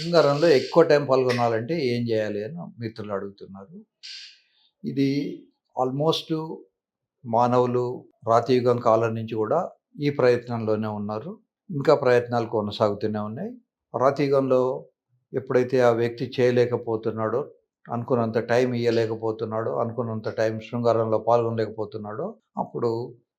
శృంగారంలో ఎక్కువ టైం పాల్గొనాలంటే ఏం జేయాలి అని మిత్రులు అడుగుతున్నారు. ఇది ఆల్మోస్టు మానవులు రాతియుగం కాలం నుంచి గూడా ఈ ప్రయత్నంలోనే ఉన్నారు. ఇంకా ప్రయత్నాలు కొనసాగుతూనే ఉన్నాయి. రాతియుగంలో ఎప్పుడైతే ఆ వ్యక్తి చేయలేకపోతున్నాడో, అనుకున్నంత టైం ఇయ్యలేకపోతున్నాడో, అనుకున్నంత టైం శృంగారంలో పాల్గొనలేకపోతున్నాడో, అప్పుడు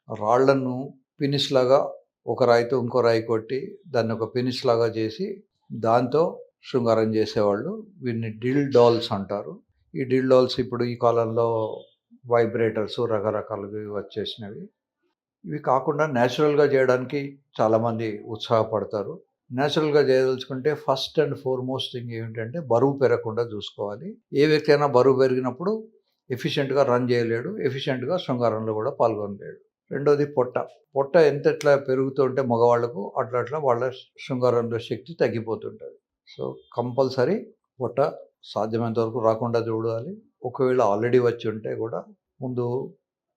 రాళ్ళను పినిస్‌లాగా ఒక రాయితో ఇంకో రాయి కొట్టి దాన్ని ఒక పినిస్‌లాగా జేసి దాంతో శృంగారం చేసేవాళ్ళు. వీటిని డిల్ డాల్స్ అంటారు. ఈ డిల్ డాల్స్ ఇప్పుడు ఈ కాలంలో వైబ్రేటర్స్ రకరకాలుగా వచ్చేసినవి. ఇవి కాకుండా నేచురల్‌గా చేయడానికి చాలామంది ఉత్సాహపడతారు. నేచురల్‌గా చేయదలుచుకుంటే ఫస్ట్ అండ్ ఫార్‌మోస్ట్ థింగ్ ఏమిటంటే బరువు పెరగకుండా చూసుకోవాలి. ఏ వ్యక్తి అయినా బరువు పెరిగినప్పుడు ఎఫిషియెంట్‌గా రన్ చేయలేడు. ఎఫిషియెంట్‌గా శృంగారంలో కూడా పాల్గొనలేడు. రెండోది పొట్ట. పొట్ట ఎట్లా పెరుగుతూ ఉంటే మగవాళ్ళకు అట్లా వాళ్ళ శృంగారంలో శక్తి తగ్గిపోతుంటది. సో, కంపల్సరీ పొట్ట సాధ్యమైనంత వరకు రాకుండా చూడాలి. ఒకవేళ ఆల్రెడీ వచ్చి ఉంటే కూడా ముందు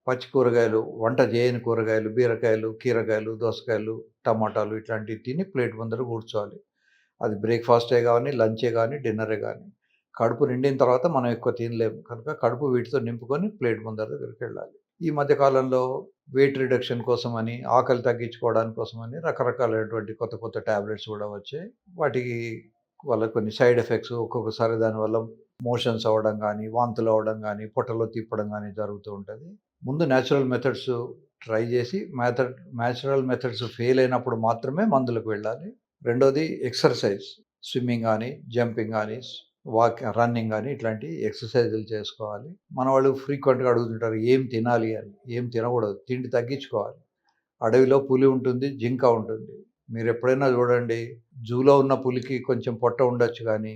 పచ్చి కూరగాయలు, వంట చేయని కూరగాయలు, బీరకాయలు, కీరకాయలు, దోసకాయలు, టమాటాలు ఇట్లాంటివి తిని ప్లేట్ ముందర కూర్చోవాలి. అది బ్రేక్‌ఫాస్టే గానీ, లంచే గానీ, డిన్నరే గానీ. కడుపు నిండిన తర్వాత మనం ఎక్కువ తినలేము. కనుక కడుపు వీటితో నింపుకొని ప్లేట్ ముందర దగ్గరికెళ్ళాలి. ఈ మధ్య కాలంలో వెయిట్ రిడక్షన్ కోసమని, ఆకలి తగ్గించుకోవడానికి కోసమని రకరకాలైనటువంటి కొత్త కొత్త టాబ్లెట్స్ గూడా వచ్చాయి. వాటికి వల్ల కొన్ని సైడ్ ఎఫెక్ట్స్ ఒక్కొక్కసారి దానివల్ల మోషన్స్ అవ్వడం గానీ, వాంతులు అవ్వడం గానీ, పొట్టలో తిప్పడం గానీ జరుగుతూ ఉంటది. ముందు నేచురల్ మెథడ్స్ ట్రై చేసి నేచురల్ మెథడ్స్ ఫెయిల్ అయినప్పుడు మాత్రమే మందులకు వెళ్ళాలి. రెండోది ఎక్సర్‌సైజ్. స్విమ్మింగ్ గానీ, జంపింగ్ గానీ, రన్నింగ్ గానీ ఇట్లాంటి ఎక్సర్‌సైజులు చేసుకోవాలి. మనవాళ్ళు ఫ్రీక్వెంట్‌గా అడుగుతుంటారు ఏం తినాలి అని. ఏం తినకూడదు. తిండి తగ్గించుకోవాలి. అడవిలో పులి ఉంటుంది, జింక ఉంటుంది. మీరెప్పుడైనా చూడండి, జూలో ఉన్న పులికి కొంచెం పొట్ట ఉండొచ్చు గానీ,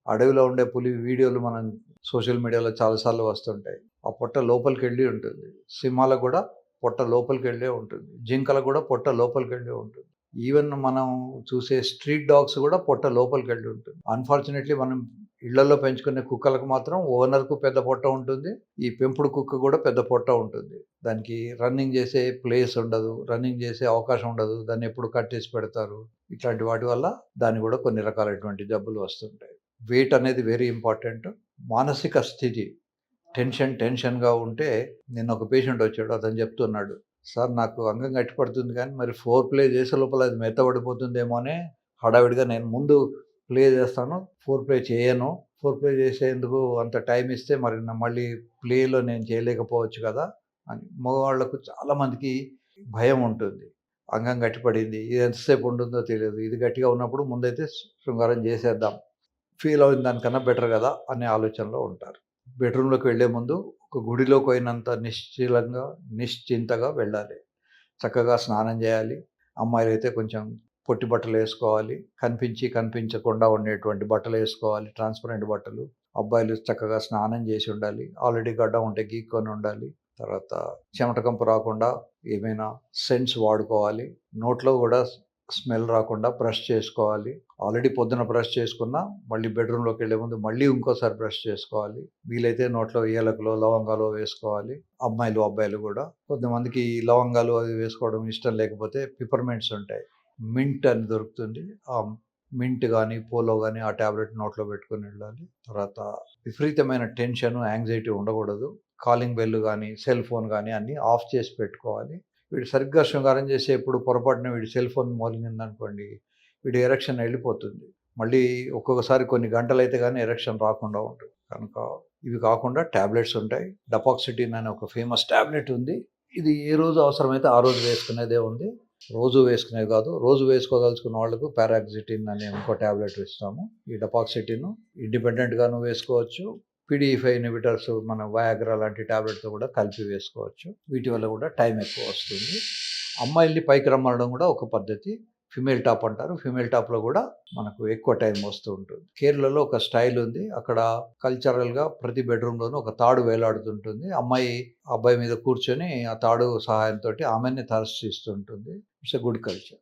అడవిలో ఉండే పులి వీడియోలు మనం సోషల్ మీడియాలో చాలా సార్లు వస్తుంటాయి. ఆ పొట్ట లోపలికెళ్ళి ఉంటుంది. సింహాలకు గూడా పొట్ట లోపలికెళ్ళే ఉంటుంది. జింకలకు గూడా పొట్ట లోపలికెళ్ళే ఉంటుంది. ఈవెన్ మనం చూసే స్ట్రీట్ డాగ్స్ గూడా పొట్ట లోపలికెళ్ళి ఉంటుంది. అన్‌ఫార్చునేట్‌లీ మనం ఇళ్లల్లో పెంచుకునే కుక్కలకు మాత్రం ఓనర్‌కు పెద్ద పొట్ట ఉంటుంది. ఈ పెంపుడు కుక్క గూడా పెద్ద పొట్ట ఉంటుంది. దానికి రన్నింగ్ చేసే ప్లేస్ ఉండదు. రన్నింగ్ చేసే అవకాశం ఉండదు. దాన్ని ఎప్పుడు కట్టేసి పెడతారు. ఇట్లాంటి వాటి వల్ల దానికి గూడా కొన్ని రకాలైనటువంటి జబ్బులు వస్తుంటాయి. వెయిట్ అనేది వెరీ ఇంపార్టెంట్. మానసిక స్థితి టెన్షన్‌గా ఉంటే నిన్న ఒక పేషెంట్ వచ్చాడు. అతను చెప్తున్నాడు, "సార్ నాకు అంగం గట్టిపడుతుంది కానీ మరి ఫోర్ ప్లే చేసే లోపల అది మెత్తబడిపోతుందేమో అని హడావిడిగా నేను ముందు ప్లే చేస్తాను. ఫోర్ ప్లే చేయను. ఫోర్ ప్లే చేసేందుకు అంత టైం ఇస్తే మరి మళ్ళీ ప్లేలో నేను చేయలేకపోవచ్చు కదా!" అని. మగవాళ్ళకు చాలామందికి భయం ఉంటుంది. అంగం గట్టిపడింది. ఇది ఎంతసేపు ఉంటుందో తెలియదు. ఇది గట్టిగా ఉన్నప్పుడు ముందైతే శృంగారం చేసేద్దాం. ఫీల్ అయిన దానికన్నా బెటర్ కదా! అనే ఆలోచనలో ఉంటారు. బెడ్‌రూమ్‌లోకి వెళ్ళే ముందు ఒక గుడిలోకి పోయినంత నిశ్చింతగా వెళ్ళాలి. చక్కగా స్నానం చేయాలి. అమ్మాయిలైతే కొంచెం పొట్టి బట్టలేసుకోవాలి. కనిపించకుండా ఉండేటువంటి బట్టలేసుకోవాలి. ట్రాన్స్‌పరెంట్ బట్టలు. అబ్బాయిలు చక్కగా స్నానం చేసి ఉండాలి. ఆల్రెడీ గడ్డం ఉంటే గీక్కొని ఉండాలి. తర్వాత చెమట కంపు రాకుండా ఏమైనా సెంట్స్ వాడుకోవాలి. నోట్లో గూడా స్మెల్ రాకుండా బ్రష్ చేసుకోవాలి. ఆల్రెడీ పొద్దున బ్రష్ చేసుకున్నా మళ్ళీ బెడ్‌రూమ్‌లోకెళ్ళే ముందు మళ్ళీ ఇంకోసారి బ్రష్ చేసుకోవాలి. వీలైతే నోట్లో ఏలకులో, లవంగాలో వేసుకోవాలి. అబ్బాయిలు గూడా. కొంతమందికి లవంగాలు అవి వేసుకోవడం ఇష్టం లేకపోతే పిప్పర్‌మెంట్స్ ఉంటాయి. మింట్ అని దొరుకుతుంది. ఆ మింట్ గానీ, పోలో గానీ ఆ టాబ్లెట్ నోట్లో పెట్టుకొని వెళ్ళాలి. తర్వాత విపరీతమైన టెన్షన్, యాంగ్జైటీ ఉండకూడదు. కాలింగ్ బెల్ గానీ, సెల్ ఫోన్ గానీ అన్నీ ఆఫ్ చేసి పెట్టుకోవాలి. వీడు సరిగ్గా శృంగారం చేసేప్పుడు పొరపాటున వీడి సెల్ ఫోన్ మోగిందనుకోండి, వీడి ఎరెక్షన్ ఎళ్ళిపోతుంది. మళ్ళీ ఒక్కొక్కసారి కొన్ని గంటలైతే గానీ ఎరెక్షన్ రాకుండా ఉంటుంది. కనుక ఇవి కాకుండా టాబ్లెట్స్ ఉంటాయి. డపాక్సిటిన్ అనే ఒక ఫేమస్ టాబ్లెట్ ఉంది. ఇది ఏ రోజు అవసరమైతే ఆ రోజు వేసుకునేదే ఉంది. రోజు వేసుకునేది కాదు. రోజు వేసుకోదలుచుకున్న వాళ్ళకు పారాక్సిటిన్ అనే ఇంకో టాబ్లెట్ ఇస్తాము. ఈ డపాక్సిటిన్ ఇండిపెండెంట్‌గాను వేసుకోవచ్చు. PDE5 ఇన్హిబిటర్స్ మన వయాగ్రా లాంటి టాబ్లెట్‌తో కూడా కలిపి వేసుకోవచ్చు. వీటి వల్ల కూడా టైం ఎక్కువ వస్తుంది. అమ్మాయిల్ని పైకి రమ్మనడం కూడా ఒక పద్ధతి. ఫిమేల్ టాప్ అంటారు. ఫిమేల్ టాప్‌లో కూడా మనకు ఎక్కువ టైం వస్తూ ఉంటుంది. కేరళలో ఒక స్టైల్ ఉంది. అక్కడ కల్చరల్‌గా ప్రతి బెడ్‌రూమ్‌లోనూ ఒక తాడు వేలాడుతుంటుంది. అమ్మాయి అబ్బాయి మీద కూర్చొని ఆ తాడు సహాయంతోటి ఆమెని థరస్ట్ చేస్తుంటుంది. It's a good culture.